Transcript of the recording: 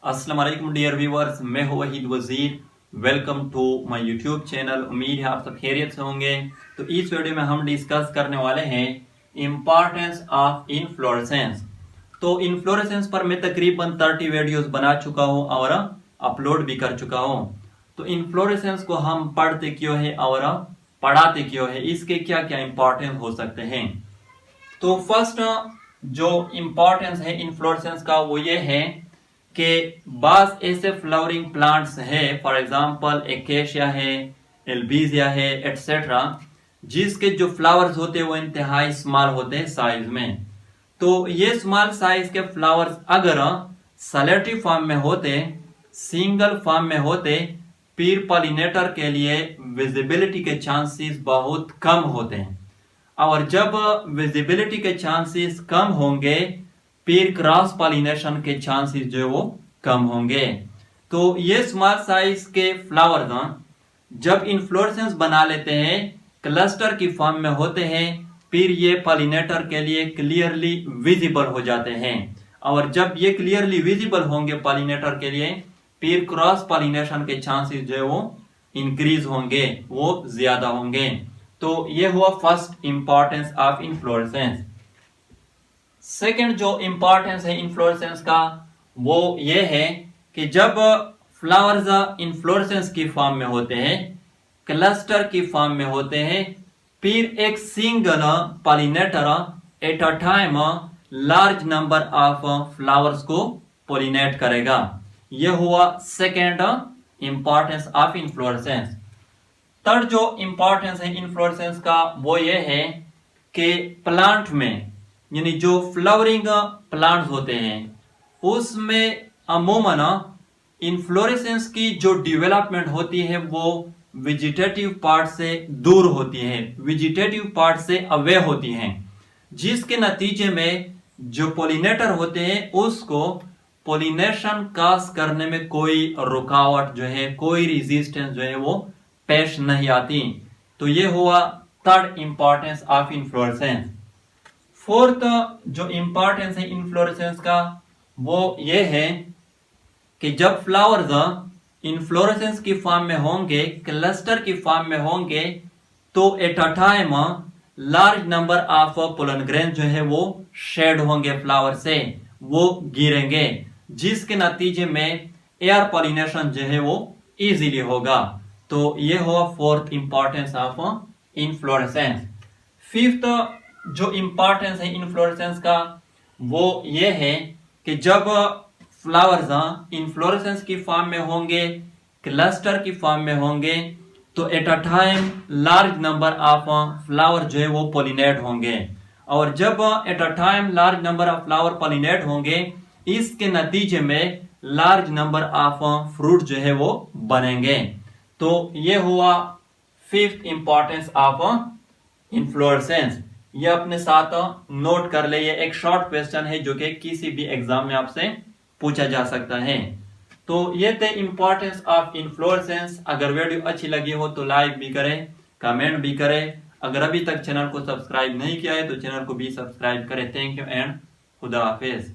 अस्सलाम वालेकुम dear viewers, मैं हूं Wahid Wazir. Welcome to my YouTube channel. उम्मीद है आप सब खैरियत से होंगे। तो इस वीडियो में हम डिस्कस करने वाले हैं इम्पोर्टेंस ऑफ इन्फ्लोरेसेंस। तो इन्फ्लोरेसेंस पर मैं तकरीबन 30 वीडियोस बना चुका हूं और अपलोड भी कर चुका हूं। तो इन्फ्लोरेसेंस को हम पढ़ते क्यों है और पढ़ाते क्यों है, इसके क्या क्या इंपॉर्टेंस हो सकते हैं। तो फर्स्ट जो इम्पोर्टेंस है इन्फ्लोरेसेंस का वो ये है कि बास ऐसे फ्लावरिंग प्लांट्स है, फॉर एग्जांपल एकेशिया है, एल्बीजिया है, एटसेट्रा, जिसके जो फ्लावर्स होते हैं वो इंतहाई स्मॉल होते हैं साइज में। तो ये स्मॉल साइज के फ्लावर्स अगर सलेटिव फॉर्म में होते, सिंगल फॉर्म में होते, पीर पॉलिनेटर के लिए विजिबिलिटी के चांसेस बहुत कम होते हैं। और जब विजिबिलिटी के चांसेस कम होंगे, पीर क्रॉस पॉलिनेशन के चांसेस जो वो कम होंगे। तो ये स्मॉल साइज के फ्लावर्स जब इन्फ्लोरेसेंस बना लेते हैं, क्लस्टर की फॉर्म में होते हैं, फिर ये पॉलिनेटर के लिए क्लियरली विजिबल हो जाते हैं। और जब ये क्लियरली विजिबल होंगे पॉलिनेटर के लिए, फिर क्रॉस पॉलिनेशन के चांसेस जो है वो इंक्रीज होंगे, वो ज्यादा होंगे। तो ये हुआ first importance of inflorescence. Second जो इंपॉर्टेंस है इन्फ्लोरेसेंस का वो ये है कि जब फ्लावर्स इन्फ्लोरेसेंस की फॉर्म में होते हैं, क्लस्टर की फॉर्म में होते हैं, फिर एक single pollinator at a time large number of flowers को पॉलिनेट करेगा। यह हुआ second importance of inflorescence. Third जो इंपॉर्टेंस है इन्फ्लोरेसेंस का वो ये है कि प्लांट में, यानी जो फ्लावरिंग प्लांट्स होते हैं उसमें अमूमन इन्फ्लोरेसेंस की जो डेवलपमेंट होती है वो वेजिटेटिव पार्ट से दूर होती है, वेजिटेटिव पार्ट से अवे होती हैं, जिसके नतीजे में जो पोलिनेटर होते हैं उसको पोलिनेशन काज करने में कोई रुकावट जो है, कोई रेजिस्टेंस जो है वो पेश नहीं आती। तो ये हुआ third importance of inflorescence. Fourth जो इंपॉर्टेंस है इन्फ्लोरेसेंस का वो ये है कि जब फ्लावर्स इन्फ्लोरेसेंस की फॉर्म में होंगे, क्लस्टर की फॉर्म में होंगे, तो at a time large number of pollen grain जो है वो शेड होंगे, फ्लावर से वो गिरेंगे, जिसके नतीजे में एयर पॉलिनेशन जो है वो इजीली होगा। तो ये हुआ fourth importance of inflorescence. Fifth जो इंपॉर्टेंस है इन्फ्लोरेसेंस का वो ये है कि जब फ्लावर्स इन्फ्लोरेसेंस की फॉर्म में होंगे, क्लस्टर की फॉर्म में होंगे, तो at a time large number of flower जो है वो पॉलिनेट होंगे। और जब at a time large number of flower pollinate होंगे, इसके नतीजे में लार्ज नंबर ऑफ फ्रूट जो है वो बनेंगे। तो ये हुआ फिफ्थ इंपॉर्टेंस ऑफ इन्फ्लोरेसेंस। ये अपने साथ नोट कर ले, ये एक शॉर्ट क्वेश्चन है जो कि किसी भी एग्जाम में आपसे पूछा जा सकता है। तो ये थे इंपॉर्टेंस ऑफ इन्फ्लोरेसेंस। अगर वीडियो अच्छी लगी हो तो लाइक भी करें, कमेंट भी करें। अगर अभी तक चैनल को सब्सक्राइब नहीं किया है तो चैनल को भी सब्सक्राइब करें। थैंक यू एंड खुदा हाफिज।